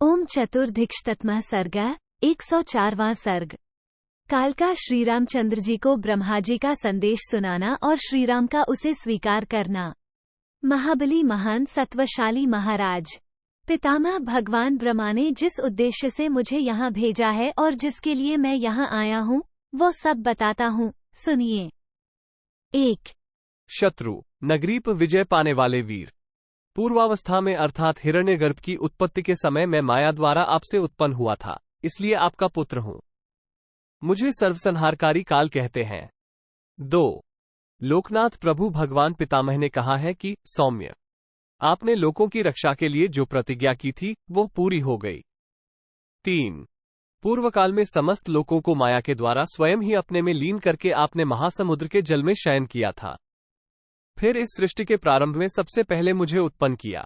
ओम चतुर्धिक्षतत्मः सर्ग 104वां सर्ग। काल का श्री रामचंद्र जी को ब्रह्मा जी का संदेश सुनाना और श्रीराम का उसे स्वीकार करना। महाबली महान सत्वशाली महाराज, पितामह भगवान ब्रह्मा ने जिस उद्देश्य से मुझे यहाँ भेजा है और जिसके लिए मैं यहाँ आया हूँ वो सब बताता हूँ, सुनिए। 1। शत्रु नगरी पर विजय पाने वाले वीर। पूर्वावस्था में अर्थात हिरण्यगर्भ की उत्पत्ति के समय मैं माया द्वारा आपसे उत्पन्न हुआ था, इसलिए आपका पुत्र हूं। मुझे सर्वसंहारकारी काल कहते हैं। 2। लोकनाथ प्रभु भगवान पितामह ने कहा है कि सौम्य, आपने लोकों की रक्षा के लिए जो प्रतिज्ञा की थी वो पूरी हो गई। 3। पूर्व काल में समस्त लोकों को माया के द्वारा स्वयं ही अपने में लीन करके आपने महासमुद्र के जल में शयन किया था। फिर इस सृष्टि के प्रारंभ में सबसे पहले मुझे उत्पन्न किया।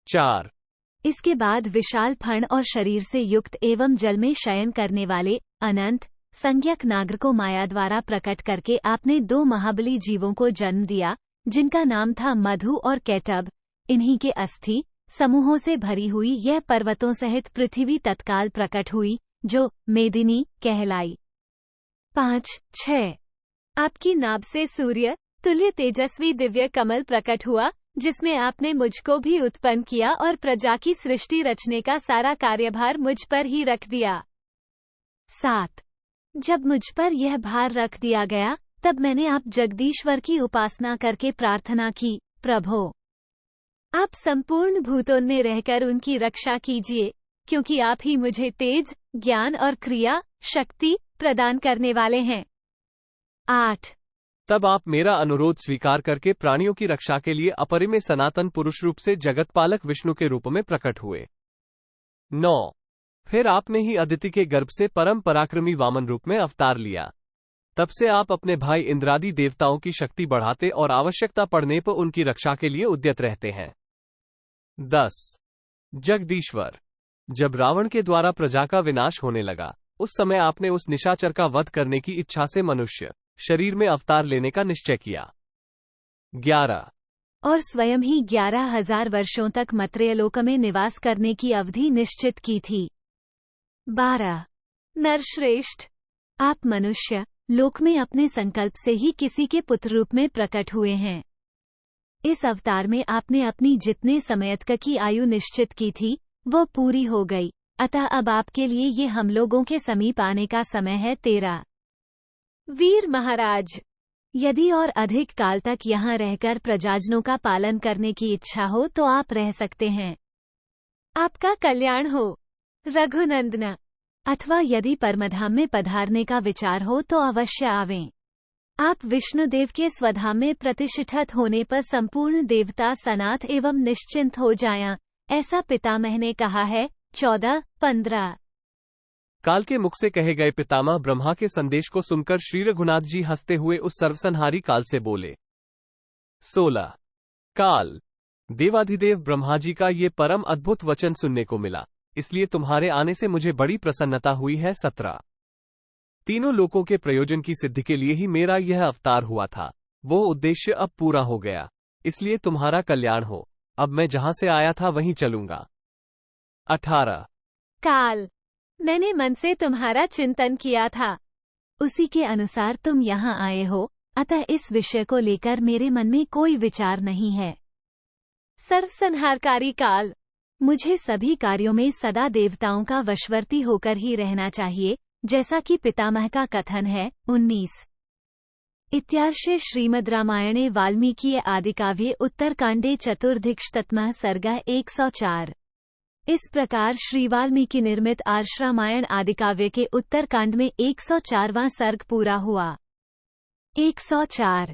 4। इसके बाद विशाल फण और शरीर से युक्त एवं जल में शयन करने वाले अनंत संज्ञक नागर को माया द्वारा प्रकट करके आपने 2 महाबली जीवों को जन्म दिया, जिनका नाम था मधु और कैटब। इन्हीं के अस्थि समूहों से भरी हुई यह पर्वतों सहित पृथ्वी तत्काल प्रकट हुई, जो मेदिनी कहलाई। 5, 6। आपकी नाभ से सूर्य तुल्य तेजस्वी दिव्य कमल प्रकट हुआ, जिसमें आपने मुझको भी उत्पन्न किया और प्रजा की सृष्टि रचने का सारा कार्यभार मुझ पर ही रख दिया। 7। जब मुझ पर यह भार रख दिया गया, तब मैंने आप जगदीश्वर की उपासना करके प्रार्थना की, प्रभो आप संपूर्ण भूतों में रहकर उनकी रक्षा कीजिए, क्योंकि आप ही मुझे तेज, ज्ञान और क्रिया शक्ति प्रदान करने वाले हैं। 8। तब आप मेरा अनुरोध स्वीकार करके प्राणियों की रक्षा के लिए अपरिमेय सनातन पुरुष रूप से जगतपालक विष्णु के रूप में प्रकट हुए। 9। फिर आपने ही अदिति के गर्भ से परम पराक्रमी वामन रूप में अवतार लिया। तब से आप अपने भाई इंद्रादि देवताओं की शक्ति बढ़ाते और आवश्यकता पड़ने पर उनकी रक्षा के लिए उद्यत रहते हैं। 10। जगदीश्वर, जब रावण के द्वारा प्रजा का विनाश होने लगा, उस समय आपने उस निशाचर का वध करने की इच्छा से मनुष्य शरीर में अवतार लेने का निश्चय किया। 11। और स्वयं ही 11,000 वर्षों तक मर्त्यलोक में निवास करने की अवधि निश्चित की थी। 12। नरश्रेष्ठ, आप मनुष्य लोक में अपने संकल्प से ही किसी के पुत्र रूप में प्रकट हुए हैं। इस अवतार में आपने अपनी जितने समय तक की आयु निश्चित की थी वो पूरी हो गई, अतः अब आपके लिए ये हम लोगों के समीप आने का समय है। 13। वीर महाराज, यदि और अधिक काल तक यहाँ रहकर प्रजाजनों का पालन करने की इच्छा हो तो आप रह सकते हैं। आपका कल्याण हो रघुनंदन। अथवा यदि परमधाम में पधारने का विचार हो तो अवश्य आवें। आप विष्णुदेव के स्वधाम में प्रतिष्ठित होने पर संपूर्ण देवता सनाथ एवं निश्चिंत हो जाएं, ऐसा पितामह ने कहा है। 14, 15। काल के मुख से कहे गए पितामह ब्रह्मा के संदेश को सुनकर श्री रघुनाथ जी हंसते हुए उस सर्वसंहारी काल से बोले। 16। काल, देवाधिदेव ब्रह्मा जी का ये परम अद्भुत वचन सुनने को मिला, इसलिए तुम्हारे आने से मुझे बड़ी प्रसन्नता हुई है। 17। तीनों लोकों के प्रयोजन की सिद्धि के लिए ही मेरा यह अवतार हुआ था, वो उद्देश्य अब पूरा हो गया, इसलिए तुम्हारा कल्याण हो। अब मैं जहां से आया था वहीं चलूंगा। 18। काल, मैंने मन से तुम्हारा चिंतन किया था, उसी के अनुसार तुम यहाँ आए हो, अतः इस विषय को लेकर मेरे मन में कोई विचार नहीं है। सर्वसंहारकारी काल, मुझे सभी कार्यों में सदा देवताओं का वशवर्ती होकर ही रहना चाहिए, जैसा कि पितामह का कथन है। 19। इत्यार्षे श्रीमद् रामायणे वाल्मीकि आदिकाव्ये उत्तरकांडे चतुर्धिक्षतत्मः सर्ग 104। इस प्रकार श्री वाल्मीकि निर्मित आर्ष रामायण आदिकाव्य के उत्तरकांड में 104वां सर्ग पूरा हुआ। 104।